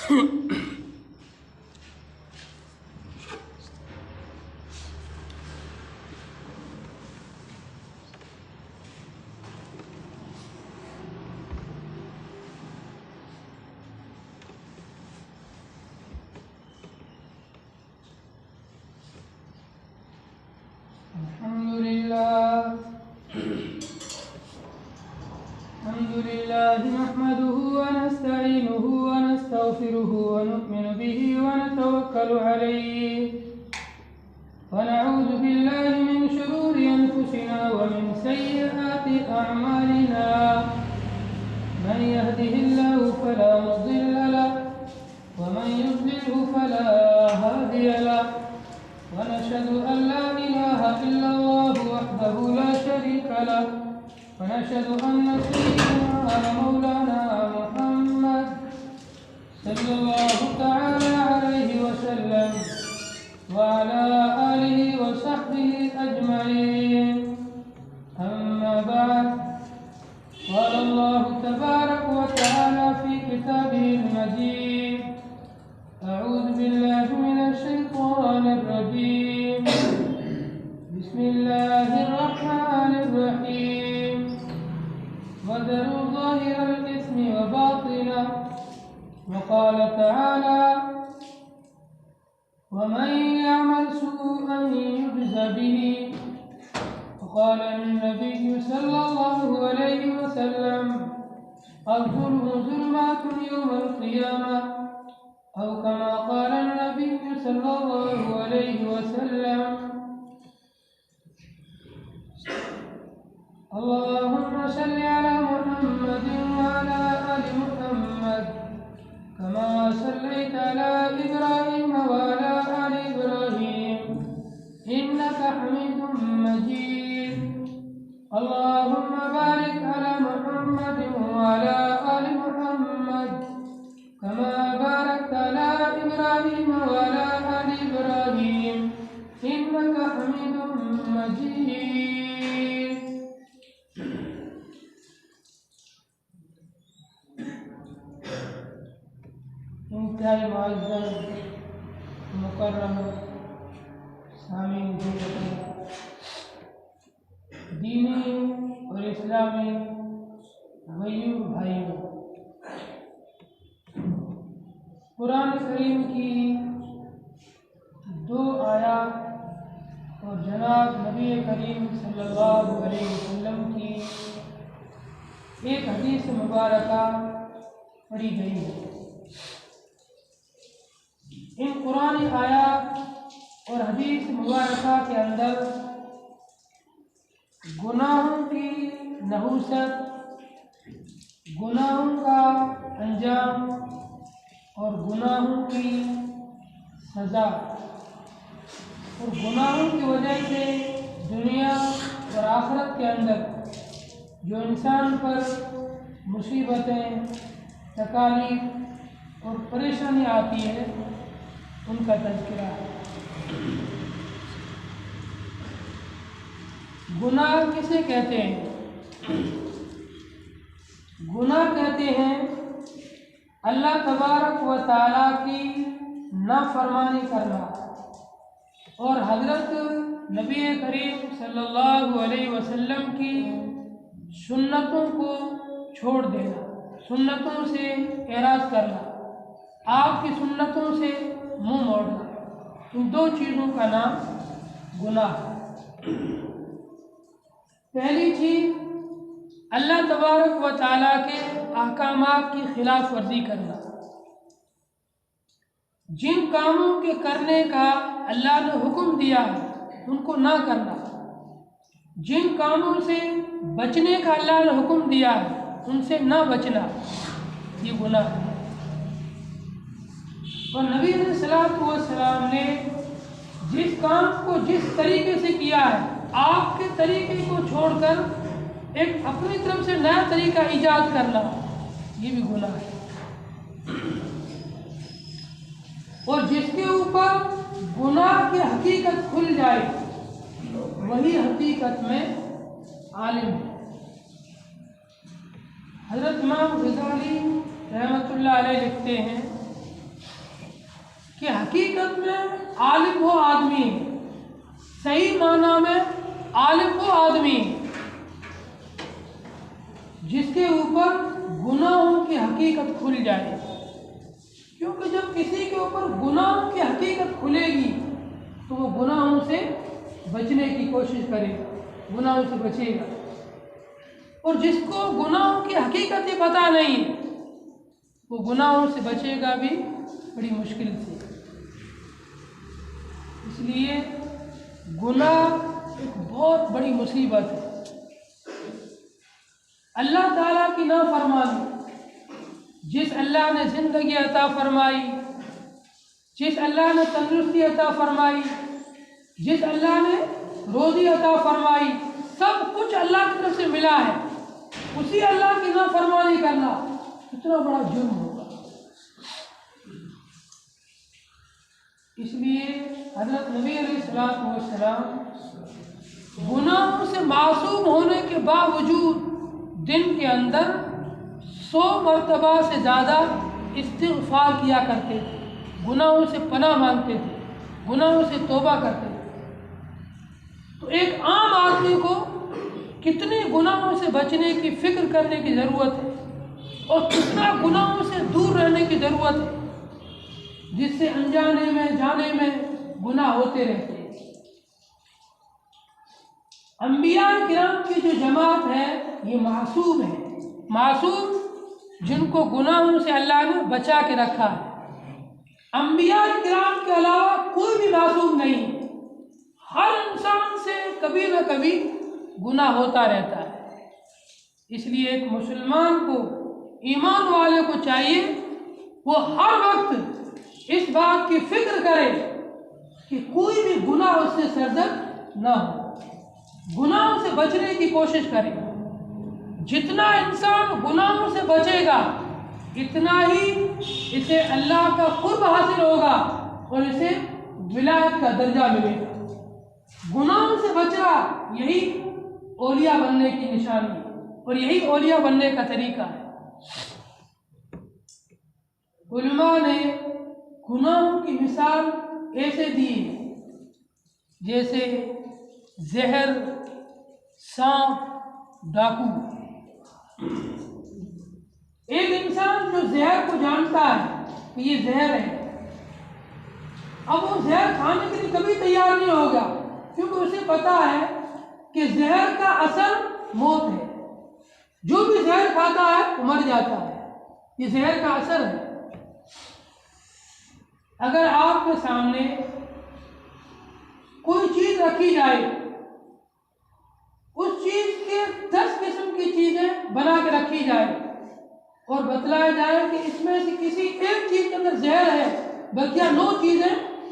الحمد لله نحمده ونستعينه ونستغفره ونؤمن به ونتوكل عليه ونعوذ بالله من شرور أنفسنا ومن سيئات أعمالنا من يهده الله فلا مضل له ومن يضلله فلا هادي له ونشهد أن لا إله إلا الله وحده لا شريك له ونشهد أن سيدنا مولانا محمد صلى الله تعالى عليه وسلم وعلى آله وصحبه أجمعين. أما بعد، قال الله تبارك وتعالى في كتابه المجيد: أعوذ بالله من الشيطان الرجيم، بسم الله الرحمن الرحيم. وذروا ظاهر الإثم وباطنه. وقال تعالى: ومن يعمل سوءا يجز به. وقال النبي صلى الله عليه وسلم: الظلم ظلمات يوم القيامة، أو كما قال النبي صلى الله عليه وسلم. اللهم صل على محمد وعلى آل محمد كما صليت على إبراهيم وعلى آل إبراهيم إنك حميد مجيد. اللهم بارك على محمد وعلى آل محمد كما باركت على إبراهيم وعلى آل إبراهيم إنك حميد مجيد. انتہائی معزز مکرم سامعین دینی اور اسلامی بھائیوں قرآن کریم کی 2 آیات اور جناب نبی کریم صلی اللہ علیہ وسلم کی ایک حدیث مبارکہ پڑھی گئی ہے. ان قرآنی آیات اور حدیث مبارکہ کے اندر گناہوں کی نحوست، گناہوں کا انجام اور گناہوں کی سزا اور گناہوں کی وجہ سے دنیا اور آخرت کے اندر جو انسان پر مصیبتیں، تکالیف اور پریشانی آتی ہے ان کا تذکرہ ہے. گناہ کسے کہتے ہیں؟ گناہ کہتے ہیں اللہ تبارک و تعالیٰ کی نافرمانی کرنا اور حضرت نبی کریم صلی اللہ علیہ وسلم کی سنتوں کو چھوڑ دینا، سنتوں سے اعراض کرنا، آپ کی سنتوں سے منہ موڑنا. ان 2 چیزوں کا نام گناہ ہے. پہلی چیز اللہ تبارک و تعالیٰ کے احکامات کی خلاف ورزی کرنا، جن کاموں کے کرنے کا اللہ نے حکم دیا ہے ان کو نہ کرنا، جن کاموں سے بچنے کا اللہ نے حکم دیا ہے ان سے نہ بچنا، یہ گناہ ہے. اور نبی علیہ السلام نے جس کام کو جس طریقے سے کیا ہے، آپ کے طریقے کو چھوڑ کر ایک اپنی طرف سے نیا طریقہ ایجاد کرنا، یہ بھی گناہ ہے. اور جس کے اوپر گناہ کی حقیقت کھل جائے وہی حقیقت میں عالم ہے. حضرت امام غزالی رحمۃ اللہ علیہ لکھتے ہیں کہ حقیقت میں عالم وہ آدمی ہے، صحیح معنی میں عالم وہ آدمی ہے جس کے اوپر گناہوں کی حقیقت کھل جائے، کیونکہ جب کسی کے اوپر گناہوں کی حقیقت کھلے گی تو وہ گناہوں سے بچنے کی کوشش کرے گا، گناہوں سے بچے گا، اور جس کو گناہوں کی حقیقت ہی پتہ نہیں وہ گناہوں سے بچے گا بھی بڑی مشکل سے۔ اس لیے گناہ ایک بہت بڑی مصیبت ہے۔ اللہ تعالیٰ کی نافرمانی، جس اللہ نے زندگی عطا فرمائی، جس اللہ نے تندرستی عطا فرمائی، جس اللہ نے روزی عطا فرمائی، سب کچھ اللہ کی طرف سے ملا ہے، اسی اللہ کی نافرمانی کرنا کتنا بڑا جرم ہوگا۔ اس لیے حضرت نبی علیہ السلام گناہوں سے معصوم ہونے کے باوجود دن کے اندر 100 مرتبہ سے زیادہ استغفار کیا کرتے تھے، گناہوں سے پناہ مانگتے تھے، گناہوں سے توبہ کرتے تھے۔ تو ایک عام آدمی کو کتنے گناہوں سے بچنے کی فکر کرنے کی ضرورت ہے اور کتنا گناہوں سے دور رہنے کی ضرورت ہے، جس سے انجانے میں جانے میں گناہ ہوتے رہتے ہیں۔ انبیاء کرام کی جو جماعت ہے یہ معصوم ہے، معصوم جن کو گناہوں سے اللہ نے بچا کے رکھا ہے۔ انبیاء کرام کے علاوہ کوئی بھی معصوم نہیں، ہر انسان سے کبھی نہ کبھی گناہ ہوتا رہتا ہے۔ اس لیے ایک مسلمان کو، ایمان والے کو چاہیے وہ ہر وقت اس بات کی فکر کرے کہ کوئی بھی گناہ اس سے سرزد نہ ہو، گناہوں سے بچنے کی کوشش کرے۔ جتنا انسان گناہوں سے بچے گا اتنا ہی اسے اللہ کا قرب حاصل ہوگا اور اسے ولایت کا درجہ ملے گا۔ گناہوں سے بچنا یہی اولیاء بننے کی نشانی ہے اور یہی اولیاء بننے کا طریقہ ہے۔ علماء نے گناہوں کی مثال ایسے دی ہے جیسے زہر، سانپ، ڈاکو۔ ایک انسان جو زہر کو جانتا ہے کہ یہ زہر ہے، اب وہ زہر کھانے کے لیے کبھی تیار نہیں ہوگا، کیونکہ اسے پتا ہے کہ زہر کا اثر موت ہے، جو بھی زہر کھاتا ہے وہ مر جاتا ہے، یہ زہر کا اثر ہے۔ اگر آپ کے سامنے کوئی چیز رکھی جائے، اس چیز کے 10 قسم کی چیزیں بنا کے رکھی جائے اور بتلایا جائے کہ اس میں سے کسی ایک چیز کے اندر زہر ہے، بلکہ 9 چیزیں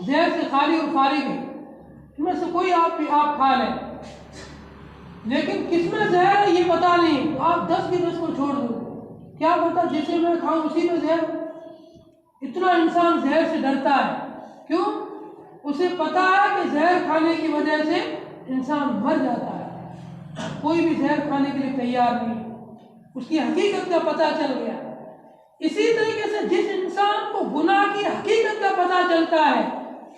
زہر سے خالی اور فارغ ہیں، ان میں سے کوئی آپ کھا لیں، لیکن کس میں زہر ہے یہ پتا نہیں، تو آپ 10 کی 10 کو چھوڑ دو، کیا پتا جسے میں کھاؤں اسی میں زہر۔ اتنا انسان زہر سے ڈرتا ہے، کیوں؟ اسے پتا ہے کہ زہر کھانے کی وجہ سے انسان مر جاتا ہے، کوئی بھی زہر کھانے کے لیے تیار نہیں، اس کی حقیقت کا پتہ چل گیا۔ اسی طریقے سے جس انسان کو گناہ کی حقیقت کا پتہ چلتا ہے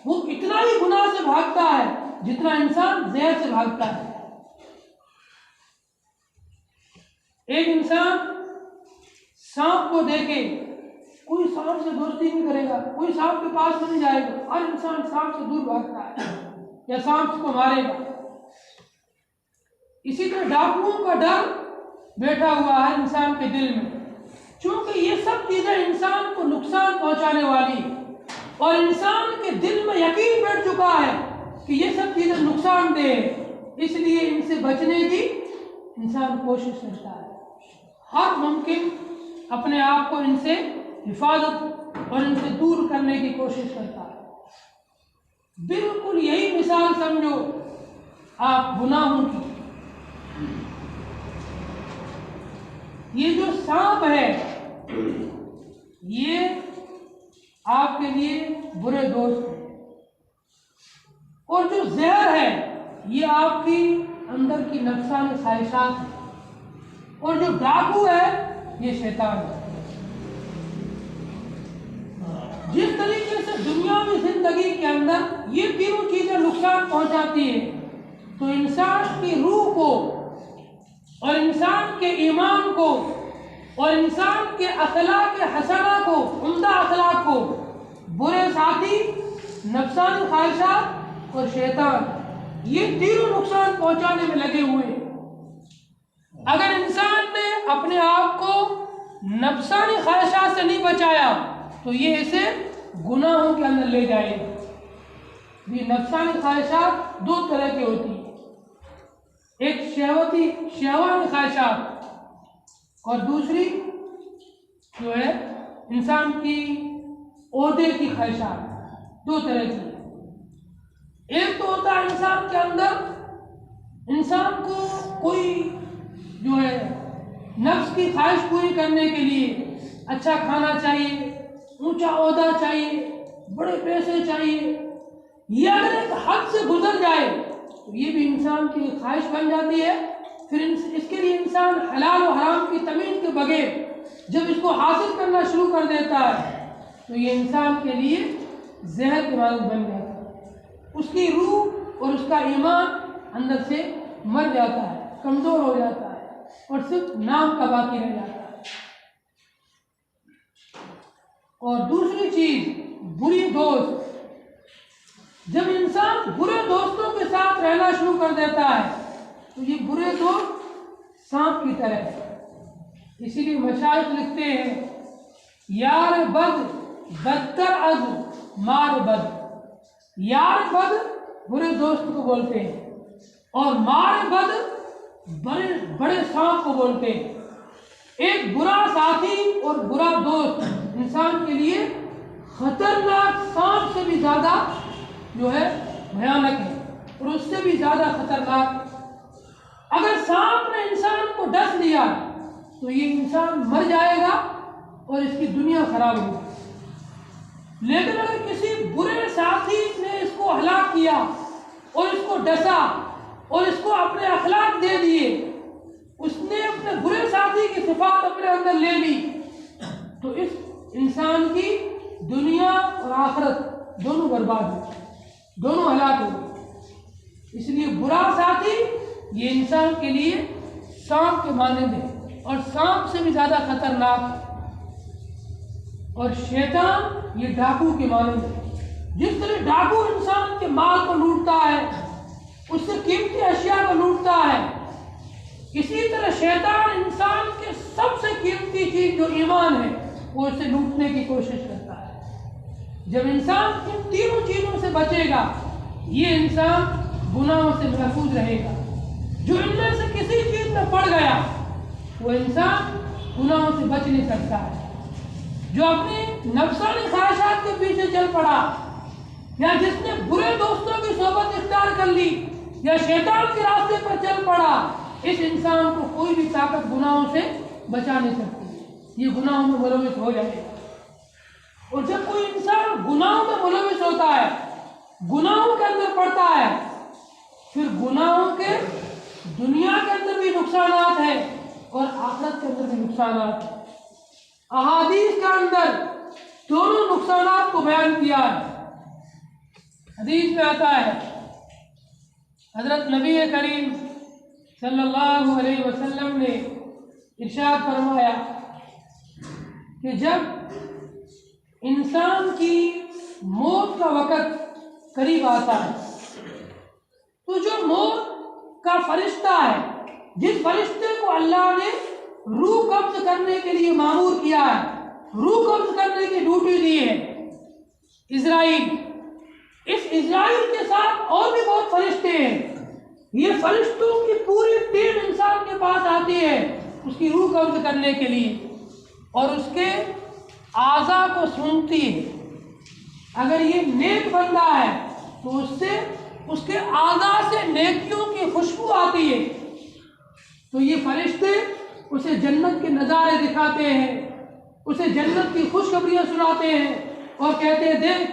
وہ اتنا ہی گناہ سے بھاگتا ہے جتنا انسان زہر سے بھاگتا ہے۔ ایک انسان سانپ کو دیکھے، کوئی سانپ سے دوستی نہیں کرے گا، کوئی سانپ کے پاس نہیں جائے گا، ہر انسان سانپ سے دور بھاگتا ہے یا سانپ کو مارے گا۔ اسی طرح ڈاکوؤں کا ڈر بیٹھا ہوا ہے انسان کے دل میں، چونکہ یہ سب چیزیں انسان کو نقصان پہنچانے والی ہیں اور انسان کے دل میں یقین بیٹھ چکا ہے کہ یہ سب چیزیں نقصان دہ ہیں، اس لیے ان سے بچنے کی انسان کوشش کرتا ہے، ہر ممکن اپنے آپ کو ان سے حفاظت اور ان سے دور کرنے کی کوشش کرتا ہے۔ بالکل یہی مثال سمجھو آپ گناہوں کی۔ یہ جو سانپ ہے یہ آپ کے لیے برے دوست ہیں، اور جو زہر ہے یہ آپ کی اندر کی نفسانی خواہشات ہیں، اور جو ڈاکو ہے یہ شیطان ہے۔ جس طریقے سے دنیاوی زندگی کے اندر یہ تینوں چیزیں نقصان پہنچاتی ہیں تو انسان کی روح کو اور انسان کے ایمان کو اور انسان کے اخلاق حسنہ کو، عمدہ اخلاق کو، برے ساتھی، نفسانی خواہشات اور شیطان، یہ تینوں نقصان پہنچانے میں لگے ہوئے ہیں۔ اگر انسان نے اپنے آپ کو نفسانی خواہشات سے نہیں بچایا تو یہ اسے گناہوں کے اندر لے جائے گا۔ یہ نفسانی خواہشات دو طرح کی ہوتی ہیں، ایک شہوانی خواہشات اور دوسری جو ہے انسان کی عہدے کی خواہشات، دو طرح کی۔ ایک تو ہوتا ہے انسان کے اندر، انسان کو کوئی جو ہے نفس کی خواہش پوری کرنے کے لیے اچھا کھانا چاہیے، اونچا عہدہ چاہیے، بڑے پیسے چاہیے، یہ اگر ایک حد سے گزر جائے تو یہ بھی انسان کی خواہش بن جاتی ہے۔ پھر اس کے لیے انسان حلال و حرام کی تمیز کے بغیر جب اس کو حاصل کرنا شروع کر دیتا ہے تو یہ انسان کے لیے زہر کے مانند بن جاتا ہے، اس کی روح اور اس کا ایمان اندر سے مر جاتا ہے، کمزور ہو جاتا ہے اور صرف نام کا باقی رہ جاتا ہے۔ اور دوسری چیز بری دوست، جب انسان برے دوستوں کے ساتھ رہنا شروع کر دیتا ہے تو یہ برے دوست سانپ کی طرح ہے۔ اسی لیے مشائخ لکھتے ہیں یار بد بدتر از مار بد، یار بد برے دوست کو بولتے ہیں اور مار بد بڑے سانپ کو بولتے ہیں۔ ایک برا ساتھی اور برا دوست انسان کے لیے خطرناک سانپ سے بھی زیادہ جو ہے بھیانک ہے اور اس سے بھی زیادہ خطرناک۔ اگر سانپ نے انسان کو ڈس لیا تو یہ انسان مر جائے گا اور اس کی دنیا خراب ہوگی، لیکن اگر کسی برے ساتھی نے اس کو ہلاک کیا اور اس کو ڈسا اور اس کو اپنے اخلاق دے دیے، اس نے اپنے برے ساتھی کی صفات اپنے اندر لے لی تو اس انسان کی دنیا اور آخرت دونوں برباد ہو، دونوں ہلاک ہو۔ اس لیے برا ساتھی یہ انسان کے لیے سانپ کے مانند ہے اور سانپ سے بھی زیادہ خطرناک ہے، اور شیطان یہ ڈاکو کے مانند ہے۔ جس طرح ڈاکو انسان کے مال کو لوٹتا ہے، اس سے قیمتی اشیاء کو لوٹتا ہے، اسی طرح شیطان انسان کے سب سے قیمتی چیز جو ایمان ہے وہ اسے لوٹنے کی کوشش کرتا ہے۔ جب انسان ان تینوں چیزوں سے بچے گا یہ انسان گناہوں سے محفوظ رہے گا۔ جو ان میں سے کسی چیز میں پڑ گیا وہ انسان گناہوں سے بچ نہیں سکتا ہے۔ جو اپنی نفسانی خواہشات کے پیچھے چل پڑا یا جس نے برے دوستوں کی صحبت اختیار کر لی یا شیطان کے راستے پر چل پڑا، اس انسان کو کوئی بھی طاقت گناہوں سے بچا نہیں سکتی، یہ گناہوں میں ملوث ہو جائے گا۔ اور جب کوئی انسان گناہوں میں ملوث ہوتا ہے، گناہوں کے اندر پڑتا ہے، پھر گناہوں کے دنیا کے اندر بھی نقصانات ہیں اور آخرت کے اندر بھی نقصانات ہیں۔ احادیث کے اندر دونوں نقصانات کو بیان کیا ہے۔ حدیث میں آتا ہے حضرت نبی کریم صلی اللہ علیہ وسلم نے ارشاد فرمایا کہ جب انسان کی موت کا وقت قریب آتا ہے تو جو موت کا فرشتہ ہے، جس فرشتے کو اللہ نے روح قبض کرنے کے لیے مامور کیا ہے، روح قبض کرنے کی ڈیوٹی دی ہے، اسرائیل، اس اسرائیل کے ساتھ اور بھی بہت فرشتے ہیں، یہ فرشتوں کی پوری ٹیم انسان کے پاس آتی ہے اس کی روح قبض کرنے کے لیے اور اس کے اعضاء کو سونگتی ہے۔ اگر یہ نیک بندہ ہے تو اس کے اعضاء سے نیکیوں کی خوشبو آتی ہے تو یہ فرشتے اسے جنت کے نظارے دکھاتے ہیں، اسے جنت کی خوشخبریاں سناتے ہیں اور کہتے ہیں دیکھ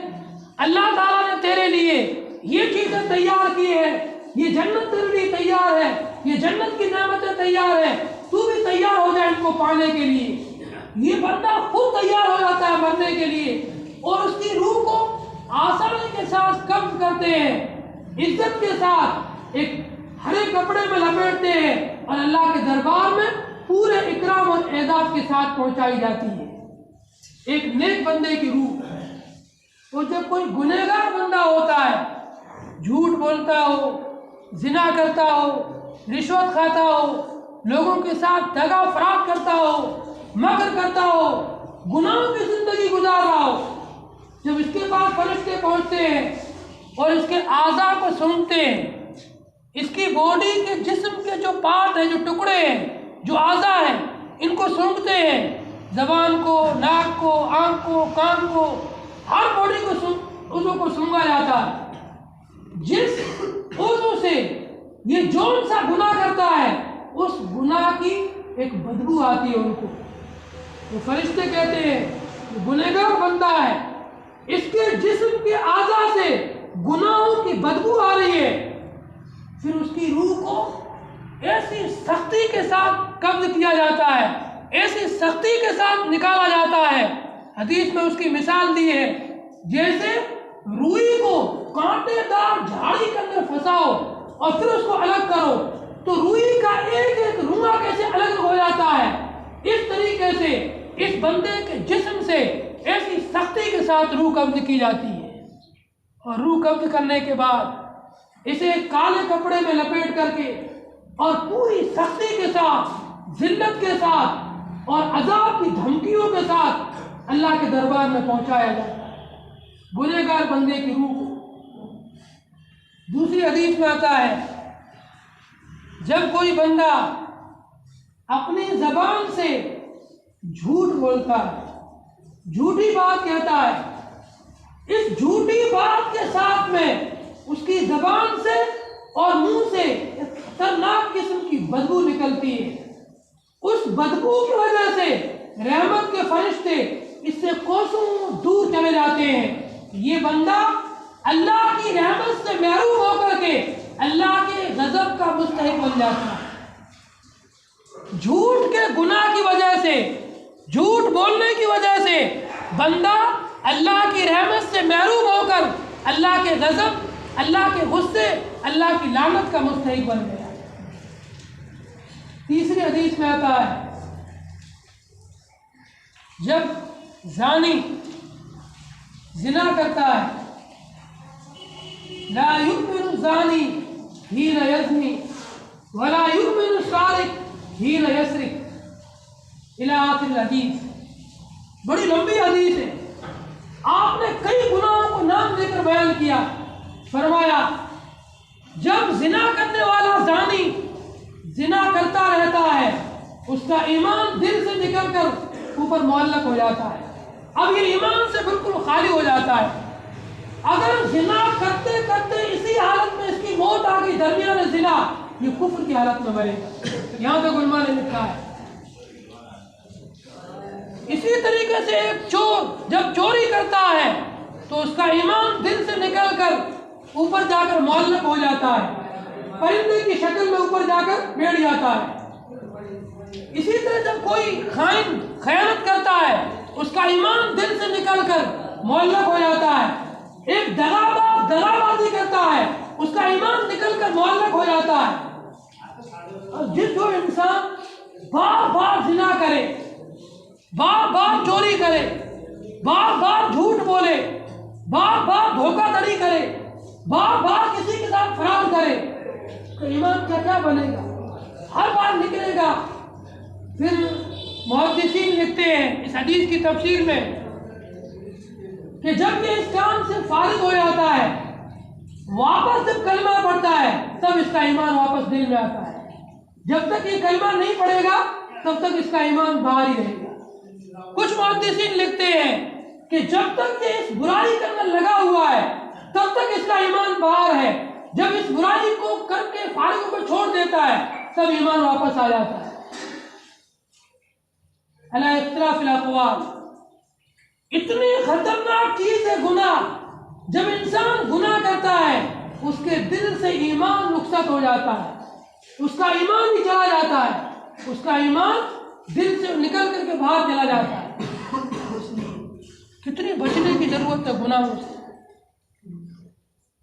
اللہ تعالیٰ نے تیرے لیے یہ چیزیں تیار کی ہے، یہ جنت تیرے لیے تیار ہے، یہ جنت کی نعمتیں تیار ہے، تو بھی تیار ہو جائے ان کو پانے کے لیے۔ یہ بندہ خود تیار ہو جاتا ہے مرنے کے لیے اور اس کی روح کو آسانی کے ساتھ قبض کرتے ہیں، عزت کے ساتھ ایک ہرے کپڑے میں لپیٹتے ہیں اور اللہ کے دربار میں پورے اکرام اور اعزاز کے ساتھ پہنچائی جاتی ہے۔ ایک نیک بندے کی روح ہے، اور جب کوئی گنہگار بندہ ہوتا ہے، جھوٹ بولتا ہو، زنا کرتا ہو، رشوت کھاتا ہو، لوگوں کے ساتھ دغا فریب کرتا ہو، مکر کرتا ہو، گناہوں کی زندگی گزار رہا ہو، جب اس کے پاس فرشتے پہنچتے ہیں اور اس کے اعضاء کو سونگھتے ہیں، اس کی باڈی کے جسم کے جو پارٹ ہیں، جو ٹکڑے ہیں، جو اعضاء ہیں، ان کو سونگھتے ہیں، زبان کو، ناک کو، آنکھ کو، کان کو، ہر باڈی کو عضو کو سونگھا جاتا ہے۔ جس عضو سے یہ جون سا گناہ کرتا ہے، اس گناہ کی ایک بدبو آتی ہے ان کو۔ تو فرشتے کہتے ہیں کہ گنہگار بندہ ہے، اس کے جسم کے اعضاء سے گناہوں کی بدبو آ رہی ہے، پھر اس کی روح کو ایسی سختی کے ساتھ قبض کیا جاتا ہے، ایسی سختی کے ساتھ نکالا جاتا ہے۔ حدیث میں اس کی مثال دی ہے، جیسے روئی کو کانٹے دار جھاڑی کے اندر پھنساؤ اور پھر اس کو الگ کرو تو روئی کا ایک ایک روما کیسے الگ ہو جاتا ہے، اس طریقے سے اس بندے کے جسم سے ایسی سختی کے ساتھ روح قبض کی جاتی ہے، اور روح قبض کرنے کے بعد اسے کالے کپڑے میں لپیٹ کر کے اور پوری سختی کے ساتھ، ذلت کے ساتھ اور عذاب کی دھمکیوں کے ساتھ اللہ کے دربار میں پہنچایا جاتا ہے گنہگار بندے کی روح کو۔ دوسری حدیث میں آتا ہے، جب کوئی بندہ اپنی زبان سے جھوٹ بولتا ہے، جھوٹی بات کہتا ہے، اس جھوٹی بات کے ساتھ میں اس کی زبان سے اور منہ سے ایک خطرناک قسم کی بدبو نکلتی ہے۔ اس بدبو کی وجہ سے رحمت کے فرشتے اس سے کوسوں دور چلے جاتے ہیں۔ یہ بندہ اللہ کی رحمت سے محروم ہو کر کے اللہ کے غضب کا مستحق بن جاتا ہے۔ جھوٹ کے گناہ کی وجہ سے، جھوٹ بولنے کی وجہ سے بندہ اللہ کی رحمت سے محروم ہو کر اللہ کے غضب، اللہ کے غصے، اللہ کی لعنت کا مستحق بن گیا۔ تیسری حدیث میں آتا ہے، جب زانی زنا کرتا ہے، لا یؤمن الزانی حین یزنی ولا یؤمن السارق حین یسرق الی آخر الحدیث۔ بڑی لمبی حدیث ہے، آپ نے کئی گناہوں کو نام دے کر بیان کیا۔ فرمایا جب زنا کرنے والا زانی زنا کرتا رہتا ہے، اس کا ایمان دل سے نکل کر اوپر معلق ہو جاتا ہے، اب یہ ایمان سے بالکل خالی ہو جاتا ہے۔ اگر زنا کرتے کرتے اسی حالت میں اس کی موت آ گئی درمیان زنا، یہ کفر کی حالت میں مرے گا۔ یہاں تک علماء نے لکھا ہے۔ اسی طریقے سے ایک چور جب چوری کرتا ہے تو اس کا ایمان دل سے نکل کر اوپر جا کر معلق ہو جاتا ہے، پرندے کی شکل میں اوپر جا کر بیٹھ جاتا ہے۔ اسی طرح جب کوئی خائن خیانت کرتا ہے، اس کا ایمان دل سے نکل کر معلق ہو جاتا ہے۔ ایک دغاباز دغابازی کرتا ہے، اس کا ایمان نکل کر معلق ہو جاتا ہے۔ اور جو انسان بار بار زنا کرے، بار بار چوری کرے، بار بار جھوٹ بولے، بار بار دھوکہ دھڑی کرے، بار بار کسی کے ساتھ فراڈ کرے، تو ایمان کیا بنے گا؟ ہر بار نکلے گا۔ پھر محدثین لکھتے ہیں اس حدیث کی تفسیر میں کہ جب یہ اس کام سے فارغ ہو جاتا ہے، واپس جب کلمہ پڑھتا ہے، تب اس کا ایمان واپس دل میں آتا ہے۔ جب تک یہ کلمہ نہیں پڑھے گا تب تک اس کا ایمان باہر ہی رہے گا۔ کچھ محدثین لکھتے ہیں کہ جب تک یہ اس برائی کے اندر لگا ہوا ہے تب تک اس کا ایمان باہر ہے، جب اس برائی کو کر کے فارغ کو چھوڑ دیتا ہے تب ایمان واپس آ جاتا ہے۔ علی اختلاف الاقوال، اتنی خطرناک چیز ہے گناہ۔ جب انسان گناہ کرتا ہے اس کے دل سے ایمان رخصت ہو جاتا ہے، اس کا ایمان ہی چلا جاتا ہے، اس کا ایمان دل سے نکل کر کے باہر چلا جاتا ہے۔ کتنی بچنے کی ضرورت ہے گناہوں سے۔